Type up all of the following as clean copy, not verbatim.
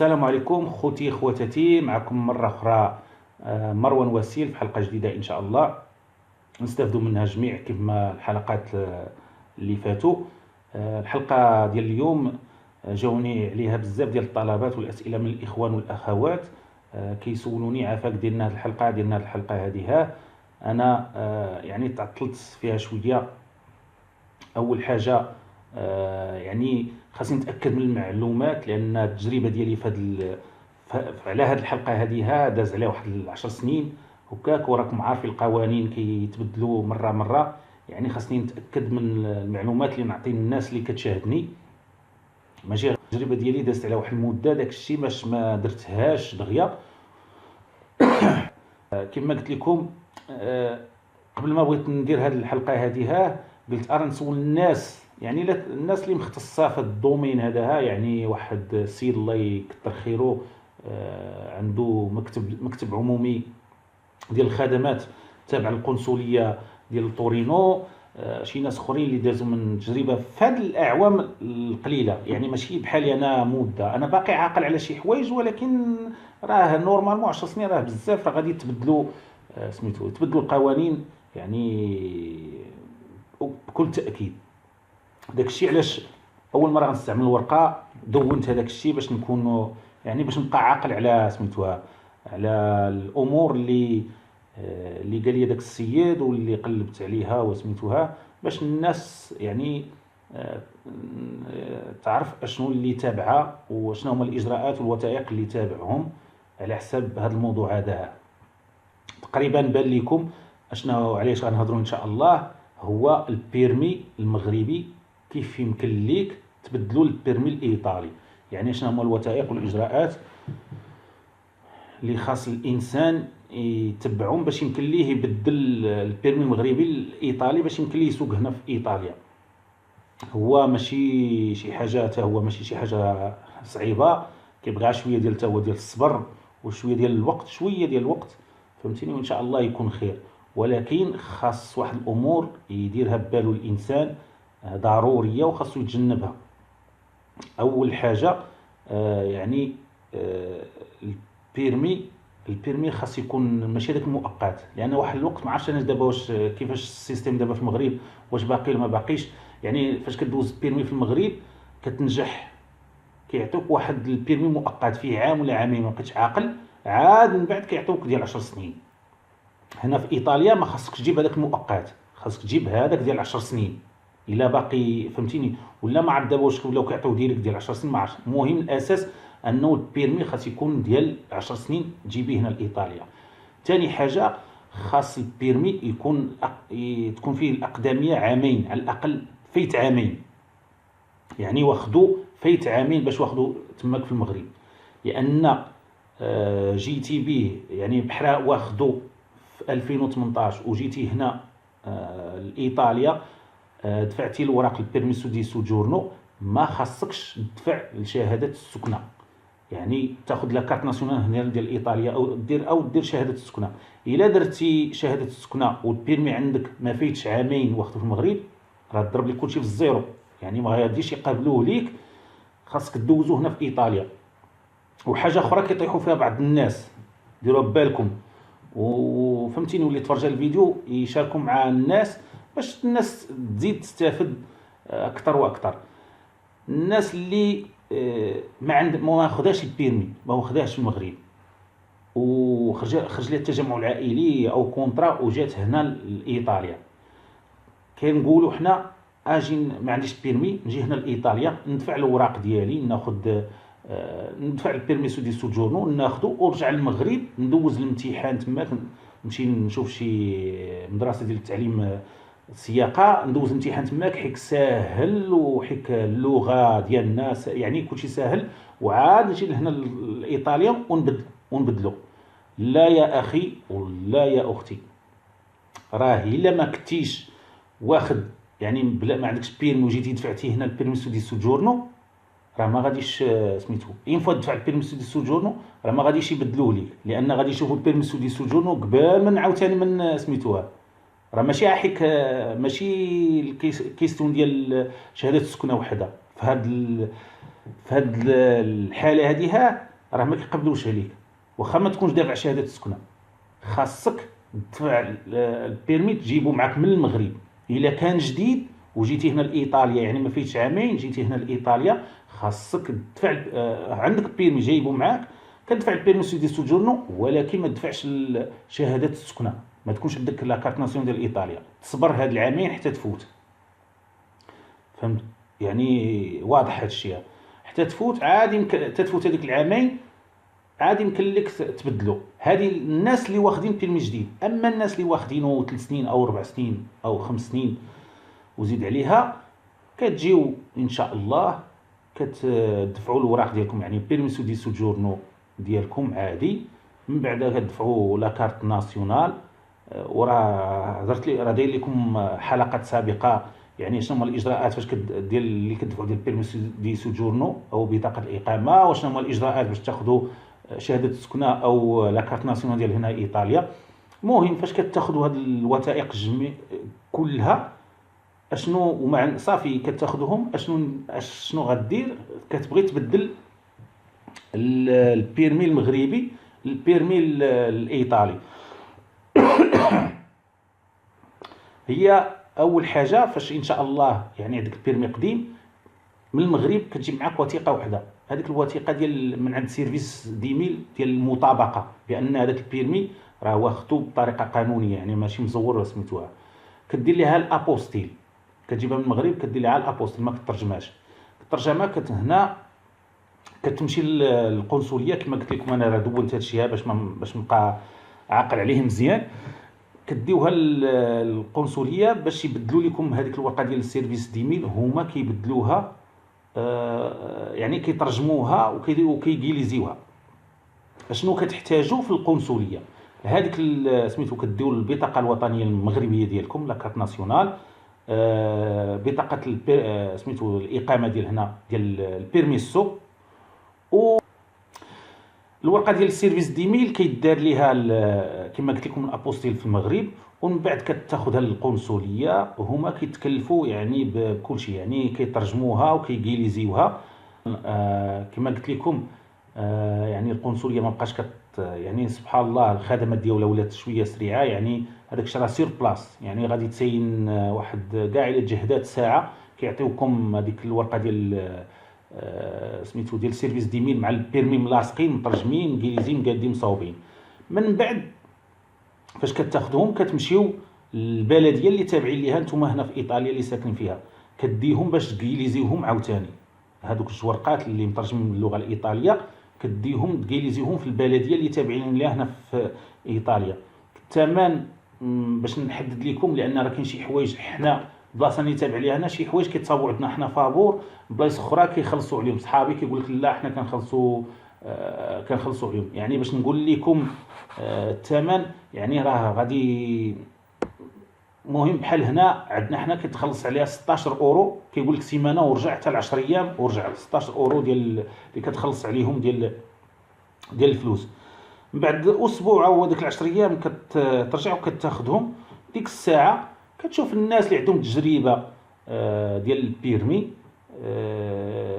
السلام عليكم خوتي خواتاتي، معكم مرة أخرى مروان وسيل في حلقة جديدة إن شاء الله نستافدوا منها جميع كيف ما الحلقات اللي فاتوا. الحلقة ديال اليوم جاوني عليها بزاف ديال الطلبات والأسئلة من الإخوان والأخوات. كيسولوني عافاك ديالنا هاد الحلقة هذه أنا يعني تعطلت فيها شوية. أول حاجة يعني خاصني نتاكد من المعلومات، لان التجربه ديالي على هذه الحلقه هذه داز عليها واحد 10 سنين هكاك، وراكم عارفين القوانين كيتبدلوا مره. يعني خاصني نتاكد من المعلومات اللي نعطي للناس اللي كتشاهدني. ماشي التجربه ديالي دازت على واحد المده، داك الشيء باش ما درتهاش دغيا. كما قلت لكم قبل ما بغيت ندير هذه الحلقه هذه قلت نسول الناس، يعني الناس اللي مختصه في الدومين هذا. يعني واحد السيد الله يكثر خيره عنده مكتب عمومي ديال الخدمات تابع القنصليه ديال طورينو. شي ناس اخرين اللي دازوا من تجربه في هذه الاعوام القليله، يعني ماشي بحالي انا مده، انا باقي عاقل على شي حوايج، ولكن راه نورمالمون 10 سنين راه بزاف، راه غادي يتبدلوا سميتو يتبدلوا القوانين يعني بكل تاكيد. داك الشيء علاش اول مره غنستعمل الورقه دونت هذاك الشيء باش نكونوا يعني باش نبقى عاقل على سميتوها على الامور اللي قال لي داك السيد واللي قلبت عليها وسميتوها، باش الناس يعني تعرف اشنو اللي تابعه وشنو هما الاجراءات والوثائق اللي تابعهم على حساب هذا الموضوع هذا. تقريبا بان لكم اشنو علاش غنهضروا ان شاء الله. هو البيرمي المغربي كيف يمكن ليك تبدلوا البيرمي الايطالي، يعني شنو هما الوثائق والاجراءات اللي خاص الانسان يتبعهم باش يمكن ليه يبدل البيرمي المغربي الايطالي باش يمكن ليه يسوق هنا في ايطاليا. هو ماشي شي حاجه هو ماشي شي حاجه صعيبه، كيبغي شويه ديال ديال الصبر وشويه ديال الوقت، فهمتيني، وان شاء الله يكون خير. ولكن خاص واحد الامور يديرها ببالو الانسان ضروريه وخاصو يتجنبها. اول حاجه يعني البيرمي خاص يكون ماشي داك المؤقت، لان واحد الوقت ما عرفتش انا دابا واش كيفاش السيستم دابا في المغرب، واش باقي ولا ما باقيش. يعني فاش كدوز البيرمي في المغرب كتنجح كيعطوك واحد البيرمي مؤقت فيه عام ولا عامين، ما بقيتش عاقل، عاد من بعد كيعطوك ديال 10 سنين. هنا في ايطاليا ما خاصكش تجيب هذاك المؤقت، خاصك تجيب هذاك ديال 10 سنين الا باقي، فهمتيني، ولا ما عرفت دابا واش ولاو كيعطيو ديريكت ديال 10 سنين، ما عرفتش. المهم الاساس انه البيرمي خاص يكون ديال 10 سنين تجيبيه هنا لايطاليا. ثاني حاجه خاص البيرمي تكون فيه الاقدميه عامين على الاقل، فايت عامين، يعني واخدو فايت عامين باش واخدو تماك في المغرب. لان جيتي به يعني بحال واخدو في 2018 وجيتي هنا لايطاليا، دفعتي الوراق البيرميسو دي سوجورنو، ما خاصكش تدفع لشهاده السكنه، يعني تاخذ لا كارت ناسيونال هنا ديال ايطاليا او دير شهاده السكنه. الا درتي شهاده السكنه والبيرمي عندك ما فايتش عامين واخدو في المغرب، راه ضرب لك كلشي في الزيرو، يعني ما غاديش يقابلوه ليك، خاصك دوزو هنا في ايطاليا. وحاجه اخرى كيطيحوا فيها بعض الناس، ديروا بالكم وفهمتيني، واللي تفرج الفيديو يشاركوا مع الناس باش الناس تزيد تستافد اكثر واكثر. الناس اللي ما خداش البيرمي، ما واخداهش في المغرب، وخرج لها التجمع العائلي او كونطرا وجات هنا لايطاليا، كنقولوا حنا اجي ما عنديش بيرمي، نجي هنا لايطاليا ندفع الاوراق ديالي، ندفع البيرميسو دي سوجورنو ناخذو ونرجع للمغرب، ندوز الامتحان تماك، نمشي نشوف شي مدرسه ديال التعليم السياقه، ندوز الامتحان تماك، حيت ساهل وحيت اللغه ديالنا يعني كلشي ساهل، وعاد نجي لهنا لايطاليا ونبدلو. لا يا اخي ولا يا اختي، راه الا ما كنتيش واخد يعني بلا ما عندكش بيرمي وجيتي دفعتي هنا البيرميسو دي سوجورنو، راه ما غاديش سميتو اين فوا دفع البيرميسو دي سوجورنو راه ما غاديش يبدلوه ليك، لان غادي يشوفوا البيرميسو دي سوجورنو قبل من عاوتاني من سميتوها. راه ماشي حيك ماشي الكيستون ديال شهاده السكنه وحده في هاد في هاد الحاله هذه راه ما كيقبلوش عليك، واخا ما تكونش دافع شهاده السكنه، خاصك تدفع البيرمي تجيبو معاك من المغرب. الا كان جديد وجيتي هنا لايطاليا، يعني ما فيتش عامين جيتي هنا لايطاليا، خاصك تدفع عندك بيرمي جايبو معاك، كتدفع البيرمي دي سوجورنو، ولكن ما تدفعش شهاده السكنه، ما تكونش عندك لا كارت ناسيون ديال ايطاليا، تصبر هاد العامين حتى تفوت. فهمت؟ يعني واضح هاد الشيء، حتى تفوت عادي تتفوت هذيك العامين عادي يمكن لك تبدلو. هذه الناس اللي واخدين بيرمي جديد. اما الناس اللي واخدينه 3 سنين او 4 سنين او 5 سنين وزيد عليها، كتجيو ان شاء الله كتدفعوا الوراق ديالكم، يعني بيرميسو دي سوجورنو ديالكم عادي، من بعد كتدفعوا لا كارت ناسيونال. وراه هضرت لي، راه داير لكم حلقات سابقه يعني شنو هما الاجراءات فاش ديال اللي كتدفعوا ديال بيرميسو دي سوجورنو او بطاقه الاقامه، وشنو هما الاجراءات باش تاخذوا شهاده السكنه او لا كارت ناسيونال ديال هنا ايطاليا. المهم فاش كتاخذوا هاد الوثائق كلها اشنو ومع صافي كتاخذهم، اشنو غدير؟ كتبغي تبدل البيرمي المغربي البيرمي الايطالي. هي اول حاجه فاش ان شاء الله يعني عندك البيرمي قديم من المغرب كتجيب معاك وثيقه واحده، هذيك الوثيقه ديال من عند سيرفيس ديميل ديال المطابقه بان هذاك البيرمي راه واخدو بطريقه قانونيه، يعني ماشي مزور سميتوها. كدير ليها الابوستيل، كتجيبها من المغرب كدير ليها الابوستيل، ما كترجمهاش. الترجمه هنا كتمشي للقنصليه كما قلت لكم، انا راه دونت هذا الشيء باش نبقى عاقل عليه مزيان. كديوها للقنصليه باش يبدلوا لكم هذيك الورقه ديال السيرفيس ديميل، هما كيبدلوها يعني كيترجموها وكيجيليزيوها. شنو كتحتاجوا في القنصليه؟ هذيك سميتو كديو البطاقه الوطنيه المغربيه ديالكم لا كارت ناسيونال، بطاقه سميتو الاقامه ديال هنا ديال البيرميسو، و الورقه ديال السيرفيس ديميل كيدار ليها كما قلت لكم الابوستيل في المغرب، ومن بعد كتاخذها للقنصليه وهما كيتكلفوا يعني بكل شيء، يعني كيترجموها وكيجيليزيوها. كما قلت لكم يعني القنصليه ما بقاش يعني سبحان الله الخدمات ديالها ولات شويه سريعه، يعني هذاك الشيء راه سير بلاص، يعني غادي تسين واحد كاع الا تجهدات ساعه كيعطيوكم هذيك الورقه ديال سميتو ديال السيرفيس ديميل مع البيرمي ملاصقين مترجمين انجليزيين قادين مصاوبين. من بعد فاش كتاخذهم كتمشيو للبلديه اللي تابعين ليها نتوما هنا في ايطاليا اللي ساكنين فيها، كديهم باش تجيليزيوهم عاوتاني. هذوك الورقات اللي مترجمين باللغه الايطاليه كديهم تجيليزيهم في البلديه اللي تابعين ليها هنا في ايطاليا. الثمن باش نحدد لكم، لان راه كاين شي حوايج حنا البلاصه اللي تابع ليها هنا شي حوايج كيتصاوبوا عندنا حنا فابور، بلايص اخرى كيخلصوا عليهم. صحابي كيقول لك لا حنا كنخلصوا عليهم. يعني باش نقول لكم الثمن يعني راه غادي مهم. بحال هنا عندنا حنا كتخلص عليها 16 اورو، كيقول لك سيمانه ورجع حتى ل 10 ايام ورجع 16 اورو ديال اللي كتخلص عليهم ديال الفلوس. من بعد اسبوع او ديك 10 ايام كترجع وكتاخذهم. ديك الساعه كتشوف الناس اللي عندهم تجربه ديال البيرمي،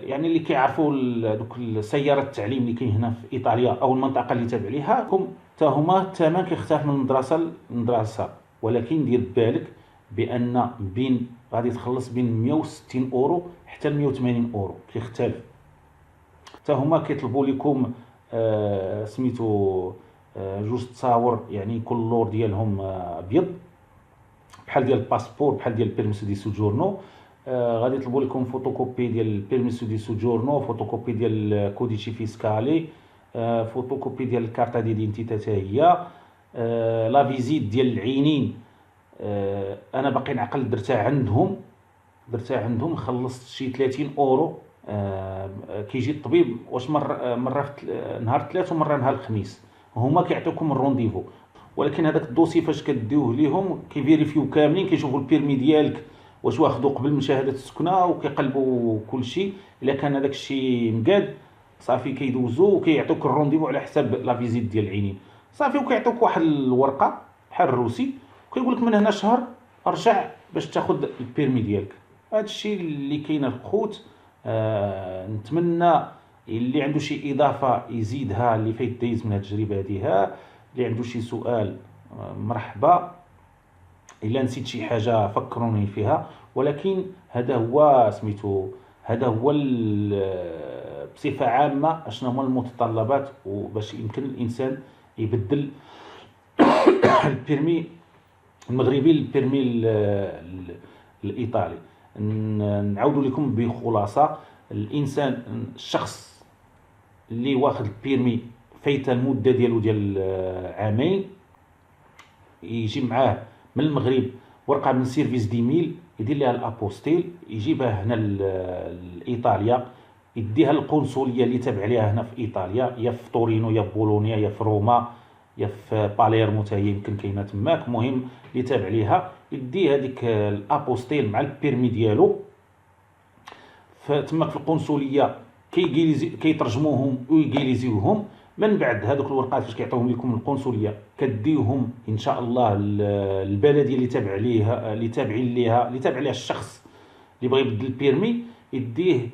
يعني اللي كيعرفوا دوك السيارات التعليم اللي كاين هنا في ايطاليا او المنطقه اللي تابع ليها، حتى هما الثمن كيختلف من مدرسه لمدرسه، ولكن دير بالك بان غادي تخلص بين 160 اورو حتى 180 اورو، كيختلف. حتى هما كيطلبوا لكم سميتو جوج تصاور، يعني كل لور ديالهم ابيض بحال ديال الباسبور بحال ديال البيرميسو دي سوجورنو. غادي يطلبوا لكم فوتوكوبي ديال البيرميسو دي سوجورنو، فوتوكوبي ديال الكوديتشي فيسكالي، فوتوكوبي ديال الكارتا ديدينتيتا حتى هي، لا فيزيت ديال العينين. انا باقي نعقل درتها عندهم خلصت شي 30 اورو. كيجي الطبيب واش مره في نهار الثلاث ومره نهار الخميس، هما كيعطيوكم الرونديفو. ولكن هذاك الدوسي فاش كديوه ليهم كيفيريفيو كاملين، كيشوفوا البيرمي ديالك واش واخدو قبل مشاهده السكنه وكيقلبوا كل شيء. الا كان هذاك الشيء مقاد صافي كيدوزو وكيعطوك الرونديفو على حساب لا فيزيت ديال العينين صافي، وكيعطوك واحد الورقه بحال الروسي وكيقول لك من هنا شهر ارجع باش تاخذ البيرمي ديالك. هذا الشيء اللي كاين الخوت نتمنى اللي عنده شي اضافه يزيدها، اللي فايت دايز من هاد التجربه هادي، اللي عنده شي سؤال مرحبا. الا نسيت شي حاجه فكروني فيها، ولكن هذا هو سميتو، هذا هو بصفه عامه اشنو هما المتطلبات وباش يمكن الانسان يبدل البيرمي المغربي للبيرمي الايطالي. نعاود لكم بخلاصه، الانسان الشخص اللي واخد البيرمي فايته المده ديالو ديال عامين، يجي معاه من المغرب ورقه من سيرفيس دي ميل، يدير لها الابوستيل، يجيبها هنا لايطاليا، يديها للقنصليه اللي تابع ليها هنا في ايطاليا، يا في طورينو يا في بولونيا يا في روما يا في باليرمو حتى هي يمكن كاينه تماك، المهم اللي تابع ليها يدي هذيك الابوستيل مع البيرمي ديالو تماك في القنصليه، كيترجموهم ويجيليزيوهم. من بعد هذوك الورقات فاش كيعطيوهم لكم القنصليه، كديوهم ان شاء الله البلديه اللي تابع ليها، اللي تابعين ليها، اللي تابع ليها الشخص اللي بغى يبدل البيرمي، يديه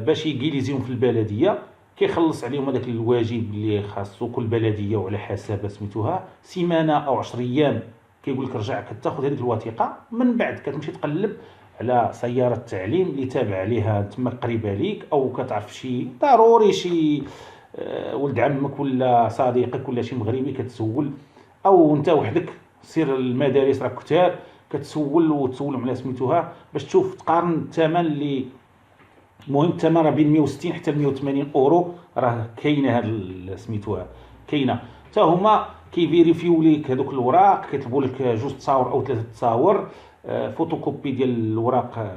باش يجيليزيهم في البلديه، كيخلص عليهم هذاك الواجب اللي خاصو كل بلديه وعلى حسب سميتوها سيمانه او 10 ايام، كيقول لك رجع كتاخذ هذيك الوثيقه. من بعد كتمشي تقلب على سياره التعليم اللي تابع ليها تما قريبه ليك، او كتعرف شي ضروري شي ولد عمك ولا صديقك ولا شي مغربي كتسول، او انت وحدك سير المدارس راه كثار كتسول وتسولهم على سميتوها باش تشوف تقارن الثمن اللي المهم الثمن راه بين 160 حتى 180 اورو، راه كاينه هاد سميتوها كاينه. حتى هما كيفيريفيو ليك هذوك الوراق، كيطلبوا لك جوج تصاور او 3 تصاور، فوتوكوبي ديال الوراق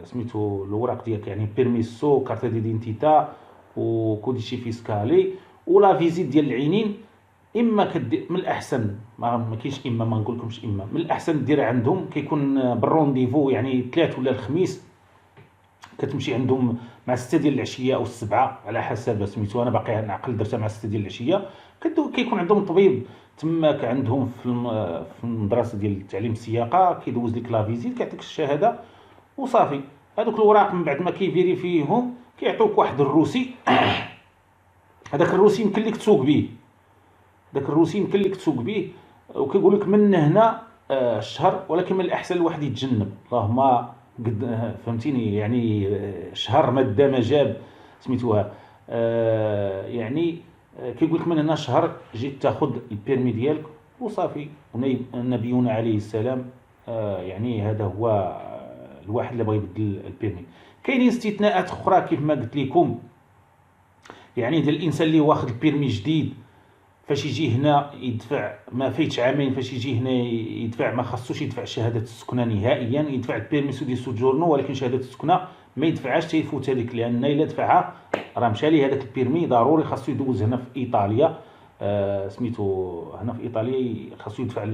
سميتو الوراق ديالك، يعني بيرميسو، كارت ديدنتيتا وكوديشي فيسكالي ولا فيزيت ديال العينين. اما من الاحسن ما كاينش اما، ما نقولكمش اما، من الاحسن دير عندهم، كيكون بالرونديفو يعني 3 ولا الخميس، كتمشي عندهم مع 6 ديال العشيه او 7 على حسب سميتو. انا باقي نعقل درتها مع 6 ديال العشيه، كيكون عندهم طبيب تماك عندهم في المدرسه ديال التعليم السياقه، كيدوز لك لا فيزيت، كيعطيك الشهاده وصافي. هذوك الوراق من بعد ما كيفيريفيهم كيعطوك واحد الروسي، هذاك الروسي يمكن لك تسوق به، داك الروسي يمكن لك تسوق به، وكيقول لك من هنا الشهر، ولكن من الاحسن الواحد يتجنب، اللهم قد فهمتيني يعني شهر ما دا ما جاب سميتوها يعني كيقول لك من هنا شهر جيت تاخذ البيرمي ديالك وصافي. نبينا عليه السلام يعني هذا هو الواحد اللي بغى يبدل البيرمي. كاينين استثناءات اخرى كيف ما قلت لكم، يعني ديال الانسان اللي واخد البيرمي جديد فاش يجي هنا يدفع ما فايتش عامين، فاش يجي هنا يدفع ما خاصوش يدفع شهاده السكنه نهائيا، يدفع البيرميسو دي سوجورنو، ولكن شهاده السكنه ما يدفعهاش تيفوت هذيك، لان الا دفعها راه مشى ليه هذاك البيرمي، ضروري خاصو يدوز هنا في ايطاليا سميتو، هنا في ايطاليا خاصو يدفع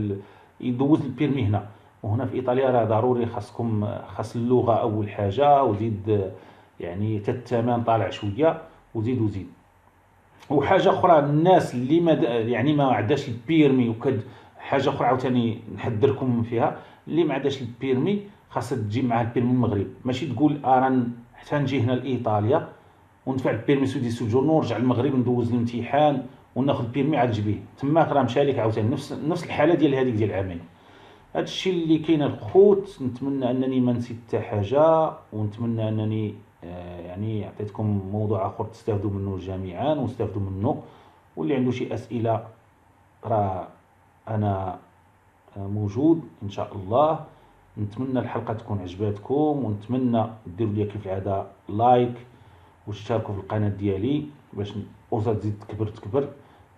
يدوز البيرمي هنا، وهنا في ايطاليا راه ضروري خاص اللغه اول حاجه، وزيد يعني حتى الثمن طالع شويه، وزيد. وحاجه اخرى الناس اللي ما يعني ما عندهاش البيرمي، حاجه اخرى عاوتاني نحذركم فيها، اللي ما عندهاش البيرمي خاصها تجي معها البيرمي من المغرب، ماشي تقول راه حتى نجي هنا لايطاليا وندفع البيرمي سودي سوجور نرجع للمغرب ندوز الامتحان وناخذ البيرمي عاد نجي به تماك، راه مشى لك عاوتاني نفس الحاله ديال هذيك ديال العامين. هذا الشيء اللي كاين الخوت. نتمنى انني ما نسيت حتى حاجه، ونتمنى انني يعني عطيتكم موضوع اخر تستافدوا منه جميعا واستافدوا منه، واللي عنده شي اسئله راه انا موجود ان شاء الله. نتمنى الحلقه تكون عجباتكم، ونتمنى ديروا لي كيف العاده لايك واشتركوا في القناه ديالي باش الاسره تزيد تكبر.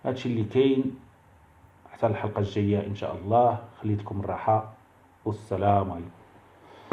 هادشي اللي كاين، حتى الحلقه الجايه ان شاء الله. خليتكم الراحه والسلام عليكم.